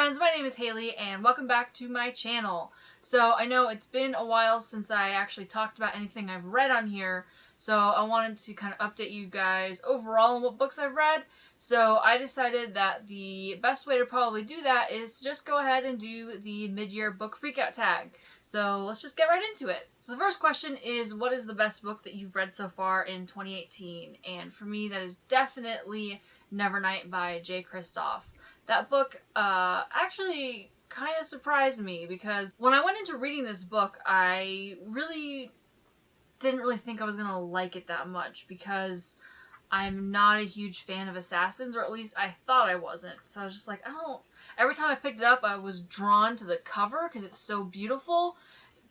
friends, my name is Haley and welcome back to my channel. So I know it's been a while since I actually talked about anything I've read on here, so I wanted to kind of update you guys overall on what books I've read. So I decided that the best way to probably do that is to just go ahead and do the mid-year book freakout tag. So let's just get right into it. So the first question is, what is the best book that you've read so far in 2018? And for me, that is definitely Nevernight by Jay Kristoff. That book actually kind of surprised me because when I went into reading this book, I didn't really think I was going to like it that much because I'm not a huge fan of assassins, or at least I thought I wasn't. So I was just like, every time I picked it up, I was drawn to the cover because it's so beautiful.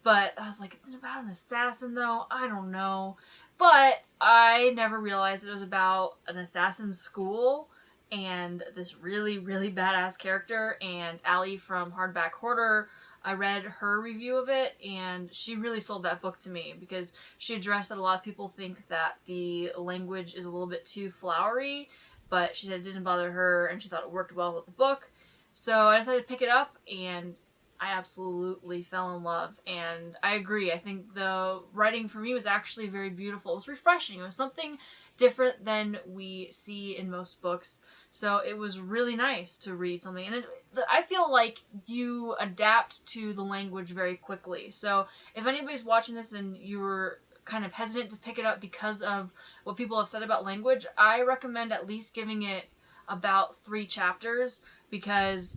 But I was like, it's about an assassin though? I don't know. But I never realized it was about an assassin school and this really, really badass character. And Allie from Hardback Hoarder, I read her review of it, and she really sold that book to me because she addressed that a lot of people think that the language is a little bit too flowery, but she said it didn't bother her, and she thought it worked well with the book. So I decided to pick it up, and I absolutely fell in love, and I agree. I think the writing for me was actually very beautiful. It was refreshing. It was something different than we see in most books, so it was really nice to read something. And I feel like you adapt to the language very quickly. So if anybody's watching this and you're kind of hesitant to pick it up because of what people have said about language, I recommend at least giving it about 3 chapters, because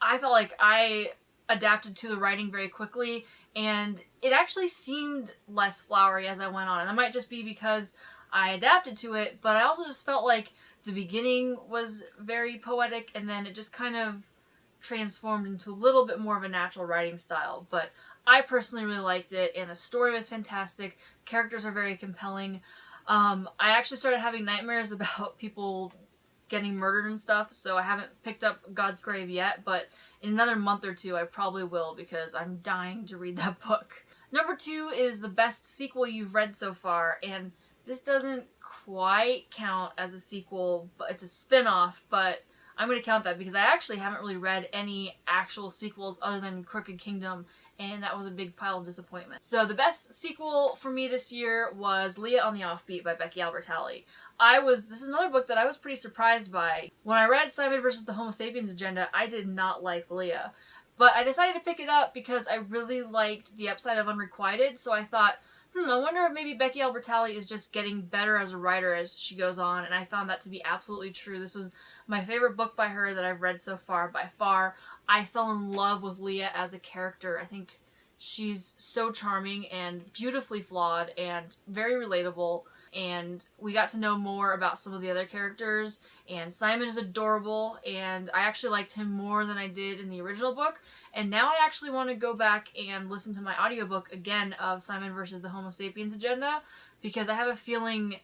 I felt like I adapted to the writing very quickly, and it actually seemed less flowery as I went on. And that might just be because I adapted to it, but I also just felt like the beginning was very poetic, and then it just kind of transformed into a little bit more of a natural writing style. But I personally really liked it, and the story was fantastic. Characters are very compelling. I actually started having nightmares about people getting murdered and stuff, so I haven't picked up God's Grave yet, but in another month or 2 I probably will, because I'm dying to read that book. Number 2 is the best sequel you've read so far, and this doesn't quite count as a sequel, but it's a spin-off, but I'm going to count that because I actually haven't really read any actual sequels other than Crooked Kingdom, and that was a big pile of disappointment. So the best sequel for me this year was Leah on the Offbeat by Becky Albertalli. This is another book that I was pretty surprised by. When I read Simon versus the Homo Sapiens Agenda, I did not like Leah. But I decided to pick it up because I really liked The Upside of Unrequited, so I thought, I wonder if maybe Becky Albertalli is just getting better as a writer as she goes on, and I found that to be absolutely true. This was my favorite book by her that I've read so far, by far. I fell in love with Leah as a character. I think she's so charming and beautifully flawed and very relatable, and we got to know more about some of the other characters, and Simon is adorable, and I actually liked him more than I did in the original book, and now I actually want to go back and listen to my audiobook again of Simon versus the Homo Sapiens Agenda, because I have a feeling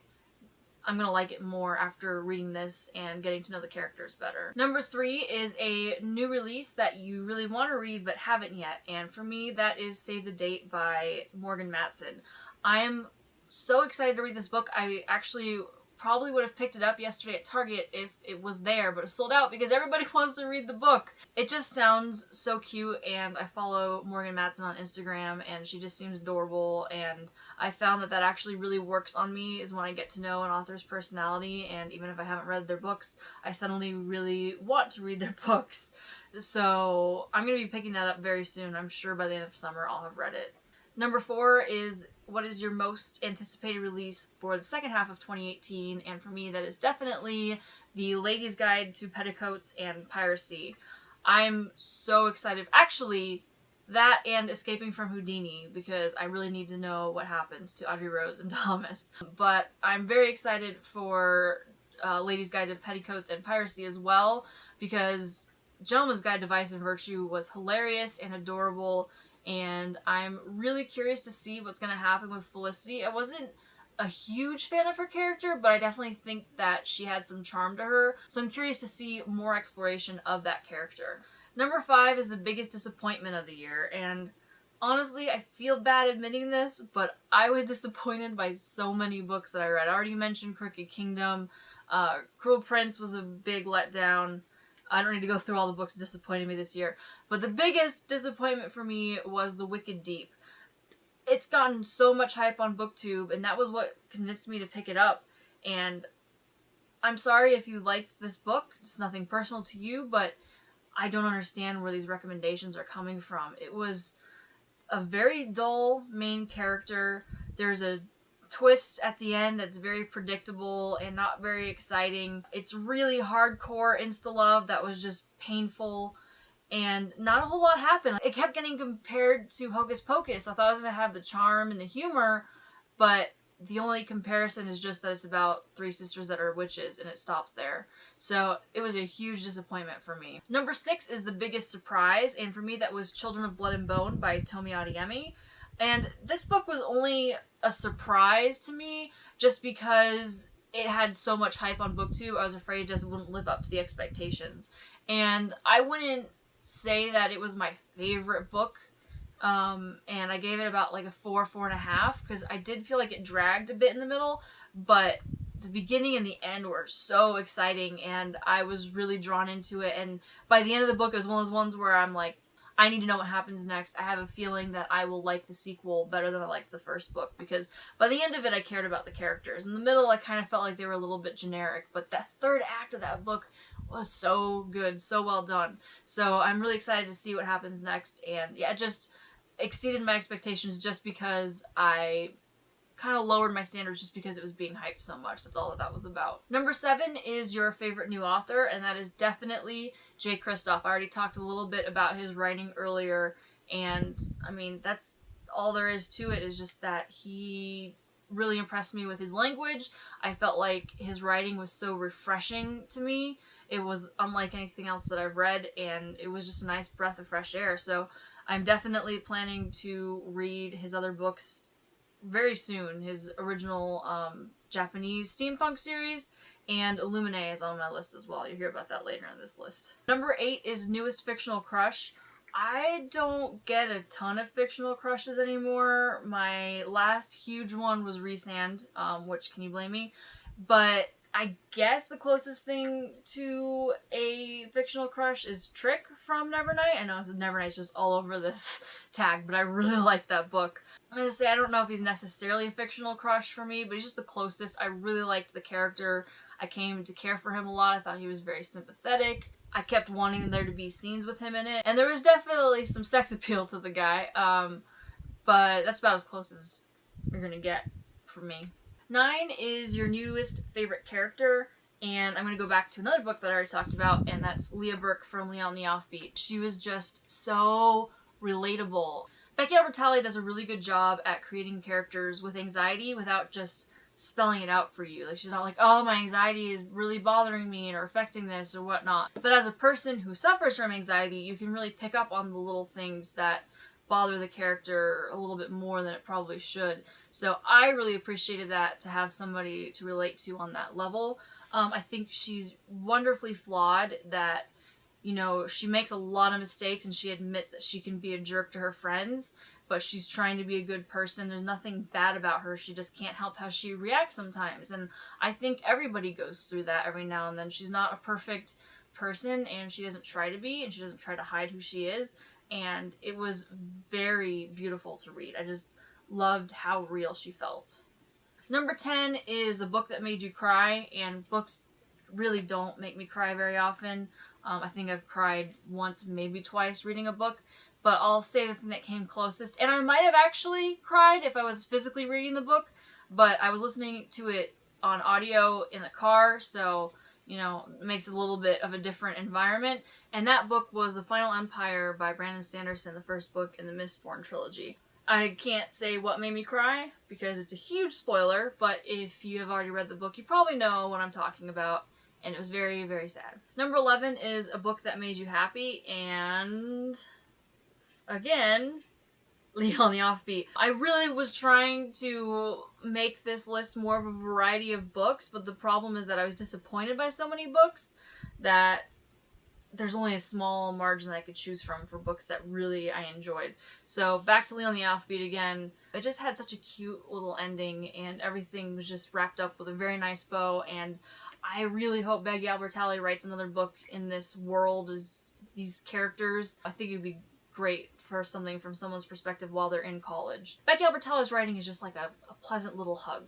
I'm going to like it more after reading this and getting to know the characters better. Number 3 is a new release that you really want to read but haven't yet, and for me that is Save the Date by Morgan Matson. I am so excited to read this book. I actually probably would have picked it up yesterday at Target if it was there, but it's sold out because everybody wants to read the book. It just sounds so cute, and I follow Morgan Matson on Instagram, and she just seems adorable, and I found that actually really works on me, is when I get to know an author's personality, and even if I haven't read their books, I suddenly really want to read their books. So I'm going to be picking that up very soon. I'm sure by the end of summer I'll have read it. Number 4 is, what is your most anticipated release for the second half of 2018? And for me, that is definitely The Lady's Guide to Petticoats and Piracy. I'm so excited. Actually, that and Escaping from Houdini, because I really need to know what happens to Audrey Rose and Thomas. But I'm very excited for Lady's Guide to Petticoats and Piracy as well, because Gentleman's Guide to Vice and Virtue was hilarious and adorable, and I'm really curious to see what's going to happen with Felicity. I wasn't a huge fan of her character, but I definitely think that she had some charm to her, so I'm curious to see more exploration of that character. Number 5 is the biggest disappointment of the year, and honestly, I feel bad admitting this, but I was disappointed by so many books that I read. I already mentioned Crooked Kingdom. Cruel Prince was a big letdown. I don't need to go through all the books disappointing me this year. But the biggest disappointment for me was The Wicked Deep. It's gotten so much hype on BookTube, and that was what convinced me to pick it up. And I'm sorry if you liked this book. It's nothing personal to you, but I don't understand where these recommendations are coming from. It was a very dull main character. There's a twist at the end that's very predictable and not very exciting. It's really hardcore insta-love that was just painful, and not a whole lot happened. It kept getting compared to Hocus Pocus. I thought it was going to have the charm and the humor, but the only comparison is just that it's about three sisters that are witches, and it stops there. So it was a huge disappointment for me. Number 6 is the biggest surprise, and for me that was Children of Blood and Bone by Tomi Adeyemi. And this book was only a surprise to me just because it had so much hype on BookTube. I was afraid it just wouldn't live up to the expectations. And I wouldn't say that it was my favorite book. And I gave it about like a 4.5, because I did feel like it dragged a bit in the middle, but the beginning and the end were so exciting, and I was really drawn into it. And by the end of the book, it was one of those ones where I'm like, I need to know what happens next. I have a feeling that I will like the sequel better than I liked the first book, because by the end of it, I cared about the characters. In the middle, I kind of felt like they were a little bit generic, but that third act of that book was so good, so well done. So I'm really excited to see what happens next, and yeah, it just exceeded my expectations just because I kind of lowered my standards just because it was being hyped so much. That's all that was about. Number 7 is your favorite new author, and that is definitely Jay Kristoff. I already talked a little bit about his writing earlier, and I mean, that's all there is to it, is just that he really impressed me with his language. I felt like his writing was so refreshing to me. It was unlike anything else that I've read, and it was just a nice breath of fresh air. So I'm definitely planning to read his other books very soon. His original Japanese steampunk series and Illuminae is on my list as well. You'll hear about that later in this list. Number 8 is newest fictional crush. I don't get a ton of fictional crushes anymore. My last huge one was Rhysand, which, can you blame me? But I guess the closest thing to a fictional crush is Trick from Nevernight. I know Nevernight's just all over this tag, but I really like that book. I'm gonna say I don't know if he's necessarily a fictional crush for me, but he's just the closest. I really liked the character. I came to care for him a lot. I thought he was very sympathetic. I kept wanting there to be scenes with him in it, and there was definitely some sex appeal to the guy, but that's about as close as you're gonna get from me. 9 is your newest favorite character, and I'm going to go back to another book that I already talked about, and that's Leah Burke from Leah on the Offbeat. She was just so relatable. Becky Albertalli does a really good job at creating characters with anxiety without just spelling it out for you. Like, she's not like, oh, my anxiety is really bothering me or affecting this or whatnot. But as a person who suffers from anxiety, you can really pick up on the little things that bother the character a little bit more than it probably should. So I really appreciated that, to have somebody to relate to on that level. I think she's wonderfully flawed, that, you know, she makes a lot of mistakes and she admits that she can be a jerk to her friends, but she's trying to be a good person. There's nothing bad about her. She just can't help how she reacts sometimes. And I think everybody goes through that every now and then. She's not a perfect person, and she doesn't try to be, and she doesn't try to hide who she is. And it was very beautiful to read. I just loved how real she felt. Number 10 is a book that made you cry, and books really don't make me cry very often. I think I've cried once, maybe twice reading a book, but I'll say the thing that came closest, and I might have actually cried if I was physically reading the book, but I was listening to it on audio in the car, so, you know, it makes it a little bit of a different environment. And that book was The Final Empire by Brandon Sanderson, the first book in the Mistborn trilogy. I can't say what made me cry because it's a huge spoiler, but if you have already read the book, you probably know what I'm talking about, and it was very, very sad. Number 11 is a book that made you happy, and again, Leah on the Offbeat. I really was trying to make this list more of a variety of books, but the problem is that I was disappointed by so many books that there's only a small margin that I could choose from for books that really I enjoyed. So back to Leah on the Offbeat again. It just had such a cute little ending, and everything was just wrapped up with a very nice bow, and I really hope Becky Albertalli writes another book in this world as these characters. I think it would be great for something from someone's perspective while they're in college. Becky Albertalli's writing is just like a pleasant little hug.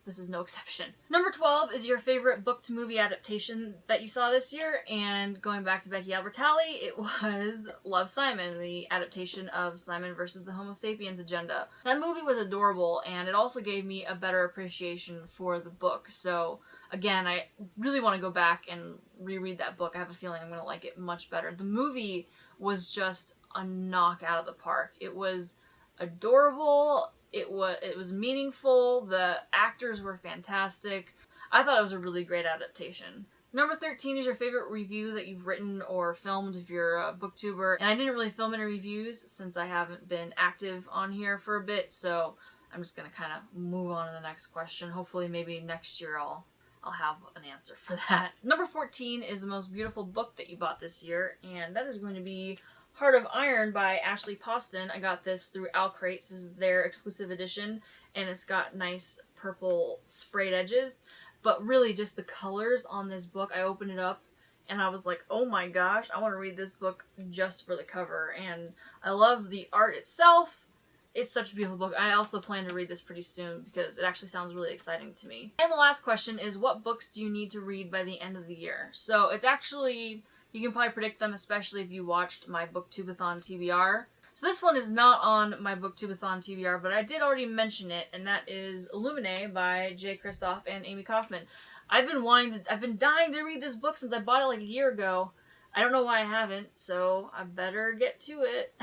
This is no exception. Number 12 is your favorite book to movie adaptation that you saw this year, and going back to Becky Albertalli, it was Love, Simon, the adaptation of Simon versus the Homo sapiens agenda. That movie was adorable, and it also gave me a better appreciation for the book. So again, I really want to go back and reread that book. I have a feeling I'm going to like it much better. The movie was just a knock out of the park. It was adorable. It was meaningful. The actors were fantastic. I thought it was a really great adaptation. Number 13 is your favorite review that you've written or filmed if you're a booktuber. And I didn't really film any reviews since I haven't been active on here for a bit, so I'm just gonna kind of move on to the next question. Hopefully maybe next year I'll have an answer for that. Number 14 is the most beautiful book that you bought this year, and that is going to be Heart of Iron by Ashley Poston. I got this through Alcrates. This is their exclusive edition, and it's got nice purple sprayed edges. But really, just the colors on this book, I opened it up, and I was like, oh my gosh, I want to read this book just for the cover. And I love the art itself. It's such a beautiful book. I also plan to read this pretty soon because it actually sounds really exciting to me. And the last question is, what books do you need to read by the end of the year? So it's actually... you can probably predict them, especially if you watched my Booktubeathon TBR. So this one is not on my Booktubeathon TBR, but I did already mention it, and that is Illuminae by Jay Kristoff and Amy Kaufman. I've been dying to read this book since I bought it like a year ago. I don't know why I haven't, so I better get to it.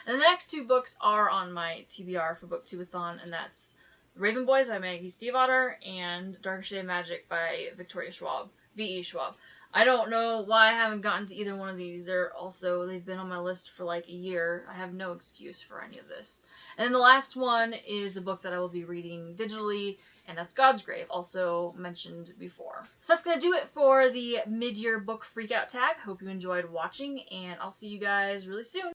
And the next two books are on my TBR for Booktubeathon, and that's Raven Boys by Maggie Stiefvater and Darker Shade of Magic by Victoria Schwab. V.E. Schwab. I don't know why I haven't gotten to either one of these. They've been on my list for like a year. I have no excuse for any of this. And then the last one is a book that I will be reading digitally, and that's God's Grave, also mentioned before. So that's going to do it for the mid-year book freakout tag. Hope you enjoyed watching, and I'll see you guys really soon.